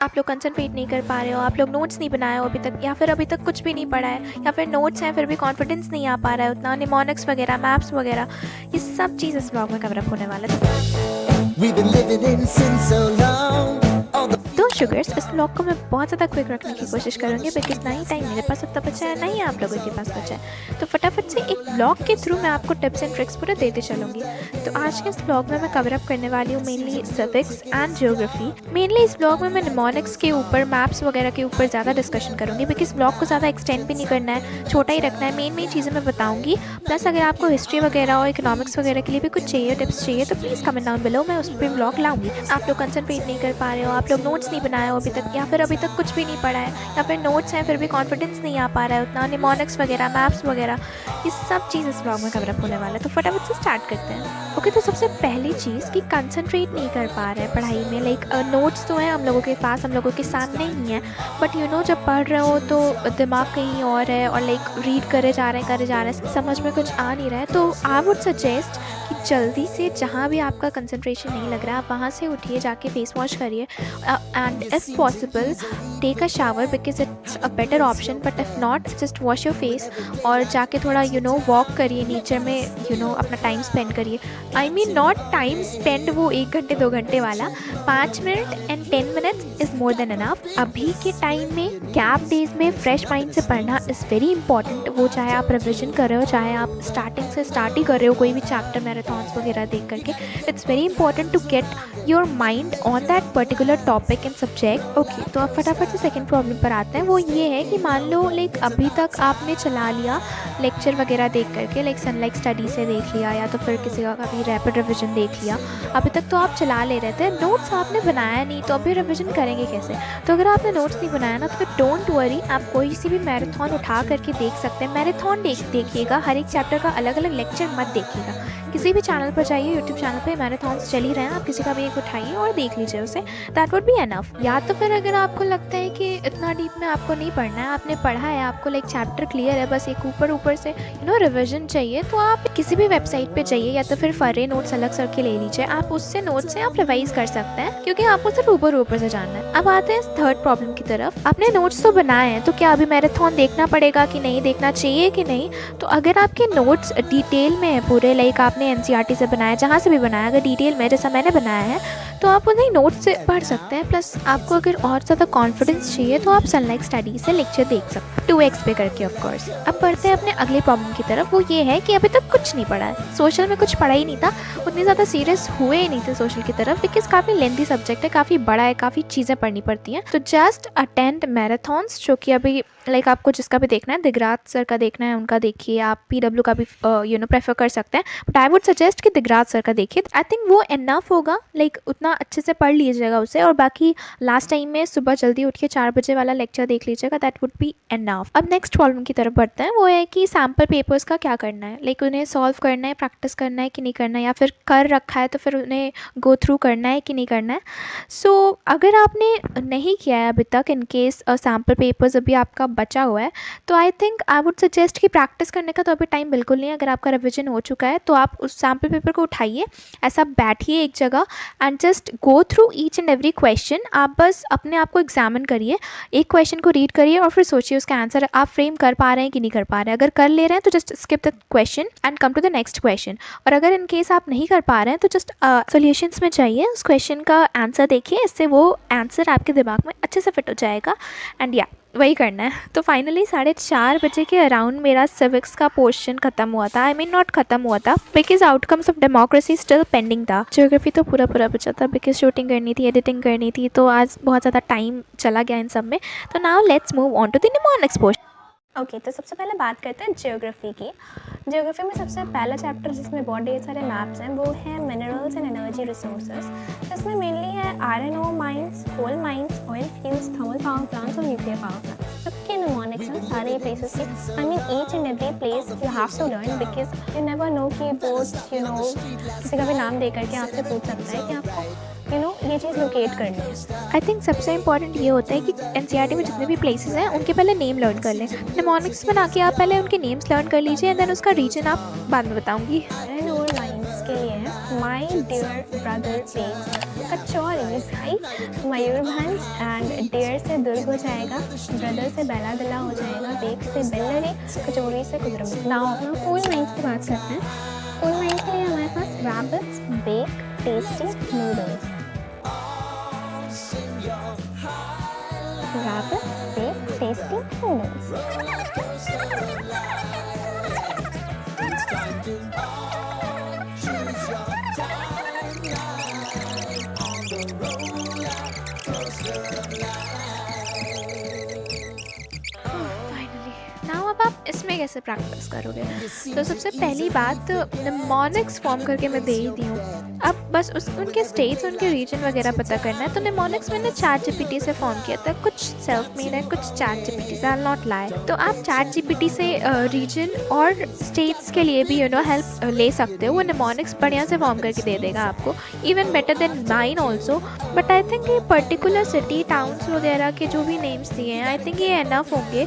आप लोग कंसंट्रेट नहीं कर पा रहे हो, आप लोग नोट्स नहीं बनाए हो अभी तक, या फिर अभी तक कुछ भी नहीं पढ़ा है, या फिर नोट्स हैं फिर भी कॉन्फिडेंस नहीं आ पा रहा है उतना, निमोनिक्स वगैरह, मैप्स वगैरह, ये सब चीज़ इस ब्लॉग में कवर अप होने वाला है। तो शुगर्स, इस ब्लॉग को मैं बहुत ज़्यादा क्विक रखने की कोशिश करूँगी बिकॉज ना ही टाइम मेरे पास उतना बचा है, ना ही आप लोगों के पास बचा है। तो फटाफट से एक ब्लॉग के थ्रू मैं आपको टिप्स एंड ट्रिक्स पूरे देते चलूँगी। तो आज के इस ब्लॉग में मैं कवर अप करने वाली हूँ mainly civics and geography. Mainly इस ब्लॉग में मैं निमोनिक्स के ऊपर, मैप्स वगैरह के ऊपर ज़्यादा डिस्कशन करूँगी बिकॉज ब्लॉग को ज़्यादा एक्सटेंड भी नहीं करना है, छोटा ही रखना है। मेन चीज़ें मैं बताऊँगी। प्लस अगर आपको हिस्ट्री वगैरह और इकोनॉमिक्स वगैरह के लिए भी कुछ चाहिए, टिप्स चाहिए, तो प्लीज़ कमेंट डाउन बिलो, मैं उस पर ब्लॉग लाऊंगी। आप लोग कंसंट्रेट नहीं कर पा रहे हो, आप लोग नोट्स नहीं बनाए हो अभी तक, या फिर अभी तक कुछ भी नहीं पढ़ा है, या फिर नोट्स हैं फिर भी कॉन्फिडेंस नहीं आ पा रहा है उतना, निमोनिक्स वगैरह, मैप्स वगैरह, ये सब चीज़ इस ब्लॉग में कवर अप होने वाला है। तो फटाफट से स्टार्ट करते हैं। ओके, तो सबसे पहली चीज़ कि कंसंट्रेट नहीं कर पा रहे हैं पढ़ाई में। लाइक नोट्स तो हैं हम लोगों के पास, हम लोगों के सामने ही है, बट जब पढ़ रहे हो तो दिमाग कहीं और है, और लाइक रीड करे जा रहे हैं, समझ में कुछ आ नहीं रहा है। तो आई वुड सजेस्ट कि जल्दी से जहाँ भी आपका कंसंट्रेशन नहीं लग रहा है, आप वहाँ से उठिए, जाके फेस वॉश करिए, and if possible take a shower because it's a better option. But if not, just wash your face और जाके थोड़ा वॉक करिए नेचर में, अपना टाइम स्पेंड करिए। I mean not time spend वो 1 घंटे 2 घंटे वाला, 5 minute and 10 minutes is more than enough. अभी के टाइम में गैप डेज में फ्रेश माइंड से पढ़ना इज़ वेरी इंपॉर्टेंट। वो चाहे आप रिविजन कर रहे हो, चाहे आप स्टार्टिंग से स्टार्ट ही कर रहे हो कोई भी चैप्टर, मैराथन्स वगैरह देख करके, it's very important to get your mind on that particular topic and subject. Okay, तो अब फटाफट से सेकंड प्रॉब्लम पर आते हैं। वो ये है कि मान लो लाइक अभी तक आपने चला लिया लेक्चर वगैरह देख करके, लाइक सनलाइक स्टडी से देख लिया, या तो फिर किसी का कभी रैपिड रिविजन देख लिया, अभी तक तो आप चला ले रहे थे, नोट्स आपने बनाया नहीं, तो अभी रिविजन करेंगे कैसे? तो अगर आपने नोट्स नहीं बनाया ना, तो फिर डोंट वरी, आप कोई सी भी मैराथन उठा करके देख सकते हैं। मैराथन देखिएगा, हर एक चैप्टर का अलग अलग लेक्चर मत देखिएगा। किसी भी चैनल पर जाइए, यूट्यूब चैनल पर मैराथन्स चल ही रहे हैं, आप किसी का भी एक उठाइए और देख लीजिए उसे, दैट वुड बी एनफ। या तो फिर अगर आपको लगता है कि इतना डीप में आपको नहीं पढ़ना है, आपने पढ़ा है, आपको लाइक चैप्टर क्लियर है, बस एक ऊपर से रिविजन चाहिए, तो आप किसी भी वेबसाइट पे जाइए, या तो फिर फर्रे नोट्स अलग से के ले लीजिए, आप उससे नोट्स से आप रिवाइज कर सकते हैं, क्योंकि आपको सिर्फ ऊपर से जानना है। अब आते हैं थर्ड प्रॉब्लम की तरफ। आपने नोट्स तो बनाए हैं, तो क्या अभी मैराथन देखना पड़ेगा कि नहीं, देखना चाहिए कि नहीं? तो अगर आपके नोट्स डिटेल में है पूरे, लाइक आपने एनसीईआरटी से बनाया, जहाँ से भी बनाया, अगर डिटेल में जैसा मैंने बनाया है, तो आप उन्हें नोट्स से पढ़ सकते हैं। प्लस आपको अगर और ज़्यादा कॉन्फिडेंस चाहिए, तो आप सनलाइक स्टडी से लेक्चर देख सकते हैं 2x पे करके, ऑफ कोर्स। अब बढ़ते हैं अपने अगले प्रॉब्लम की तरफ। वो ये है कि अभी तक कुछ नहीं पढ़ा है, सोशल में कुछ पढ़ा ही नहीं था, उतनी ज़्यादा सीरियस हुए ही नहीं थे सोशल की तरफ, बिकॉज काफ़ी लेंथी सब्जेक्ट है, काफ़ी बड़ा है, काफ़ी चीज़ें पढ़नी पड़ती हैं। तो जस्ट अटेंड मैराथन्स, जो कि अभी लाइक आपको जिसका भी देखना है, दिगराज सर का देखना है उनका देखिए, आप PW का भी प्रेफर कर सकते हैं, बट आई वुड सजेस्ट कि दिगराज सर का देखिए। आई थिंक वो इनफ होगा, लाइक उतना अच्छे से पढ़ लीजिएगा उसे, और बाकी लास्ट टाइम में सुबह जल्दी उठ के 4 बजे वाला लेक्चर देख लीजिएगा, दैट वुड बी इनफ। अब नेक्स्ट प्रॉब्लम की तरफ बढ़ते हैं। वो है कि सैम्पल पेपर्स का क्या करना है, लाइक उन्हें सॉल्व करना है, प्रैक्टिस करना है कि नहीं करना है, या फिर कर रखा है तो फिर उन्हें गो थ्रू करना है कि नहीं करना है। सो अगर आपने नहीं किया है अभी तक, इन केस सैम्पल पेपर्स अभी आपका बचा हुआ है, तो I think I would suggest कि प्रैक्टिस करने का तो अभी टाइम बिल्कुल नहीं है। अगर आपका रिविजन हो चुका है, तो आप उस सैम्पल पेपर को उठाइए, ऐसा बैठिए एक जगह, and just go through each and every question. आप बस अपने आप को एग्जामिन करिए, एक क्वेश्चन को रीड करिए, और फिर सोचिए उसका आंसर आप फ्रेम कर पा रहे हैं कि नहीं कर पा रहे हैं। अगर कर ले रहे हैं तो just skip the question and come to the next question, और अगर इन केस आप नहीं कर पा रहे हैं, तो जस्ट सॉल्यूशंस में जाइए, उस क्वेश्चन का आंसर देखिए, इससे वो आंसर आपके दिमाग में अच्छे से फिट हो जाएगा, एंड या वही करना है। तो फाइनली 4:30 बजे के अराउंड मेरा सिविक्स का पोर्शन खत्म हुआ था। आई मीन नॉट खत्म हुआ था, because outcomes of democracy still pending था। ज्योग्राफी तो पूरा बचा था, बिकॉज शूटिंग करनी थी, एडिटिंग करनी थी, तो आज बहुत ज़्यादा टाइम चला गया इन सब में। तो now let's move on to the mnemonics portion. Okay, तो सबसे पहले बात करते हैं ज्योग्राफी की। ज्योग्राफी में सबसे पहला चैप्टर जिसमें बहुत ढेर सारे मैप्स हैं, वो है मिनरल्स एंड एनर्जी रिसोर्सेज। इसमें मेनली है iron ore mines, coal mines, oil fields, thermal power plants और न्यूक्लियर पावर प्लांट्स। सबके निमोनिक्स हैं सारे प्लेसेस के। I mean each and every place you have to learn, because you never know कि boards किसी का भी नाम दे करके आपसे पूछ सकता है कि आपको ये चीज़ लोकेट करनी है। आई थिंक सबसे इंपॉर्टेंट ये होता है कि एनसीईआरटी में जितने भी प्लेसेस हैं, उनके पहले नेम लर्न कर लें। निमोनिक्स बना के आप पहले उनके नेम्स लर्न कर लीजिए, एंड देन उसका रीजन आप बाद में बताऊंगी। आयरन ओर माइंस के लिए है my dear brother takes kachoris, राइट? मयूरभंज एंड डेयर से दुर्ग हो जाएगा, ब्रदर से बेला दिला हो जाएगा, बेक से बेलरी, कचौरी से कुदरम। नाउ अपना फुल माइंस की बात करते हैं। फुल माइंस के लिए हमारे पास rabbits, bake, tasty noodles. Rabbits, bake, tasty noodles. Now अब आप इसमें कैसे प्रैक्टिस करोगे? तो सबसे पहली बात निमोनिक्स फॉर्म करके मैं दे ही दी हूँ। अब बस उनके स्टेट्स, उनके रीजन वगैरह पता करना है। तो निमोनिक्स मैंने चैट जीपीटी से फॉर्म किया था, कुछ सेल्फ मेड है, कुछ चैट जीपीटी से, आई विल नॉट लाई। तो आप चैट जीपीटी से रीजन और स्टेट्स के लिए भी हेल्प ले सकते हो। वो निमोनिक्स बढ़िया से फॉर्म करके दे देगा आपको, even better than mine also. But I think ये पर्टिकुलर सिटी, टाउन्स वगैरह के जो भी नेम्स दिए हैं, आई थिंक ये एनफ होंगे।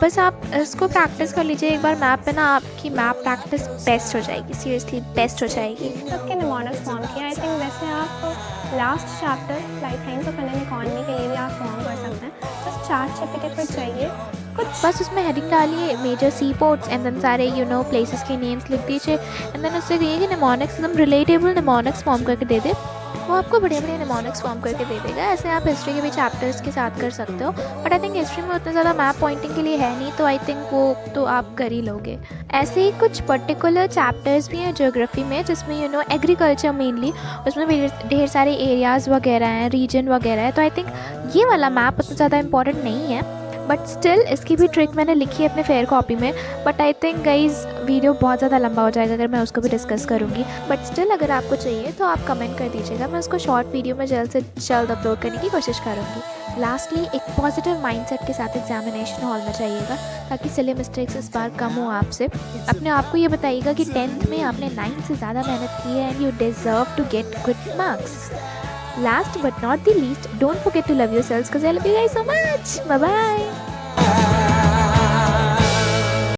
बस आप इसको प्रैक्टिस कर लीजिए एक बार मैप पे ना, आपकी मैप प्रैक्टिस बेस्ट हो जाएगी, सीरियसली बेस्ट हो जाएगी। सबके निमोनिक्स फॉर्म किया। आई थिंक वैसे आप last chapter life science of and economy के लिए भी आप फॉर्म कर सकते हैं। बस चैट जीपीटी पर चाहिए कुछ, बस उसमें हेडिंग डालिए major sea ports and then सारे प्लेसेस के नेम्स लिख दीजिए एंड देन उससे कहिए कि निमोनिक्स एकदम रिलेटेबल निमोनिक्स फॉर्म करके दे दे। वो आपको बढ़िया बढ़िया निमोनिक्स फॉर्म करके दे देगा। ऐसे आप हिस्ट्री के भी चैप्टर्स के साथ कर सकते हो, बट आई थिंक हिस्ट्री में उतना ज़्यादा मैप पॉइंटिंग के लिए है नहीं, तो आई थिंक वो तो आप कर ही लोगे। ऐसे ही कुछ पर्टिकुलर चैप्टर्स भी हैं ज्योग्राफी में, जिसमें एग्रीकल्चर मेनली, उसमें भी ढेर सारे एरियाज़ वगैरह हैं, रीजन वगैरह है। तो आई थिंक ये वाला मैप उतना ज़्यादा इंपॉर्टेंट नहीं है, बट स्टिल इसकी भी ट्रिक मैंने लिखी है अपने फेयर कॉपी में। But I think guys video बहुत ज़्यादा लंबा हो जाएगा अगर मैं उसको भी डिस्कस करूँगी। बट स्टिल अगर आपको चाहिए तो आप कमेंट कर दीजिएगा, मैं उसको शॉर्ट वीडियो में जल्द से जल्द अपलोड करने की कोशिश करूँगी। लास्टली एक पॉजिटिव माइंडसेट के साथ एग्जामिनेशन हॉल में जाइएगा, ताकि सिले मिस्टेक्स इस बार कम हो आपसे। अपने आप को ये बताइएगा कि 10th में आपने 9th से ज़्यादा मेहनत की है and you deserve to get good marks. Last but not the least, don't forget to love yourselves because I love you guys so much. Bye bye.